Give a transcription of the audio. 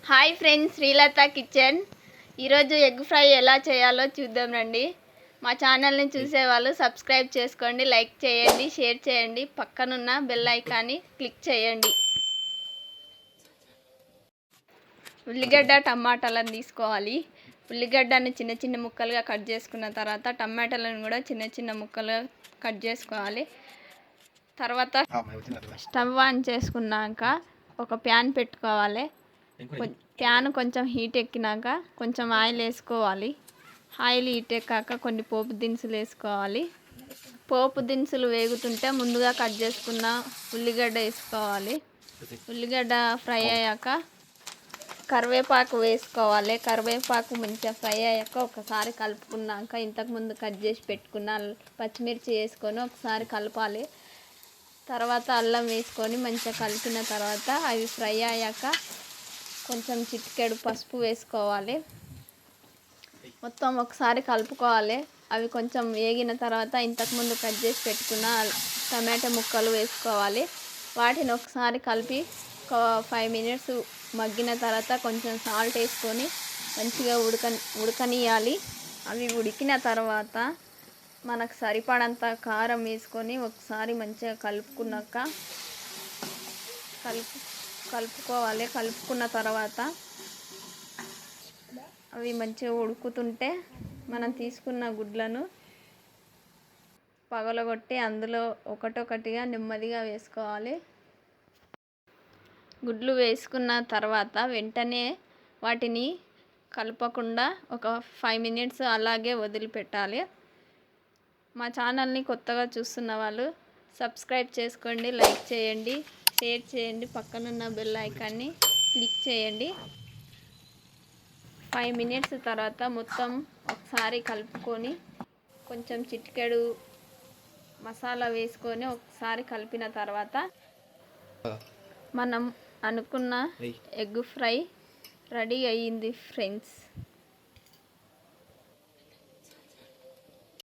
Hi friends, Srilatha kitchen. ఈరోజు egg fry ఎలా చేయాలో చూద్దాం రండి. మా ఛానల్ని చూసేవాళ్ళు సబ్స్క్రైబ్ చేసుకోండి, లైక్ చేయండి, షేర్ చేయండి, పక్కనున్న బెల్ ఐకాన్ని క్లిక్ చేయండి. ఉల్లిగడ్డ టమాటాలను తీసుకోవాలి. ఉల్లిగడ్డను చిన్న చిన్న ముక్కలుగా కట్ చేసుకున్న తర్వాత టమాటాలను కూడా చిన్న చిన్న ముక్కలుగా కట్ చేసుకోవాలి. తర్వాత స్టవ్ ఆన్ చేసుకున్నాక ఒక ప్యాన్ పెట్టుకోవాలి. ప్యాన్ కొంచెం హీట్ ఎక్కినాక కొంచెం ఆయిల్ వేసుకోవాలి. ఆయిల్ హీట్ ఎక్కాక కొన్ని పోపు దినుసులు వేసుకోవాలి. పోపు దినుసులు వేగుతుంటే ముందుగా కట్ చేసుకున్న ఉల్లిగడ్డ వేసుకోవాలి. ఉల్లిగడ్డ ఫ్రై అయ్యాక కరివేపాకు వేసుకోవాలి. కరివేపాకు మంచిగా ఫ్రై అయ్యాక ఒకసారి కలుపుకున్నాక ఇంతకుముందు కట్ చేసి పెట్టుకున్న పచ్చిమిర్చి వేసుకొని ఒకసారి కలపాలి. తర్వాత అల్లం వేసుకొని మంచిగా కలిపిన తర్వాత అవి ఫ్రై అయ్యాక కొంచెం చిటికెడు పసుపు వేసుకోవాలి. మొత్తం ఒకసారి కలుపుకోవాలి. అవి కొంచెం వేగిన తర్వాత ఇంతకుముందు కట్ చేసి పెట్టుకున్న టమాటా ముక్కలు వేసుకోవాలి. వాటిని ఒకసారి కలిపి ఒక 5 మినిట్స్ మగ్గిన తర్వాత కొంచెం సాల్ట్ వేసుకొని మంచిగా ఉడకనియాలి. అవి ఉడికిన తర్వాత మనకు సరిపడంత కారం వేసుకొని ఒకసారి మంచిగా కలుపుకోవాలి. కలుపుకున్న తర్వాత అవి మంచిగా ఉడుకుతుంటే మనం తీసుకున్న గుడ్లను పగలగొట్టి అందులో ఒకటొకటిగా నెమ్మదిగా వేసుకోవాలి. గుడ్లు వేసుకున్న తర్వాత వెంటనే వాటిని కలపకుండా ఒక 5 మినిట్స్ అలాగే వదిలిపెట్టాలి. మా ఛానల్ని కొత్తగా చూస్తున్న వాళ్ళు సబ్స్క్రైబ్ చేసుకోండి, లైక్ చేయండి, షేర్ చేయండి, పక్కనున్న బెల్ ఐకాన్ని క్లిక్ చేయండి. 5 మినిట్స్ తర్వాత మొత్తం ఒకసారి కలుపుకొని కొంచెం చిటికెడు మసాలా వేసుకొని ఒకసారి కలిపిన తర్వాత మనం అనుకున్న ఎగ్ ఫ్రై రెడీ అయ్యింది ఫ్రెండ్స్.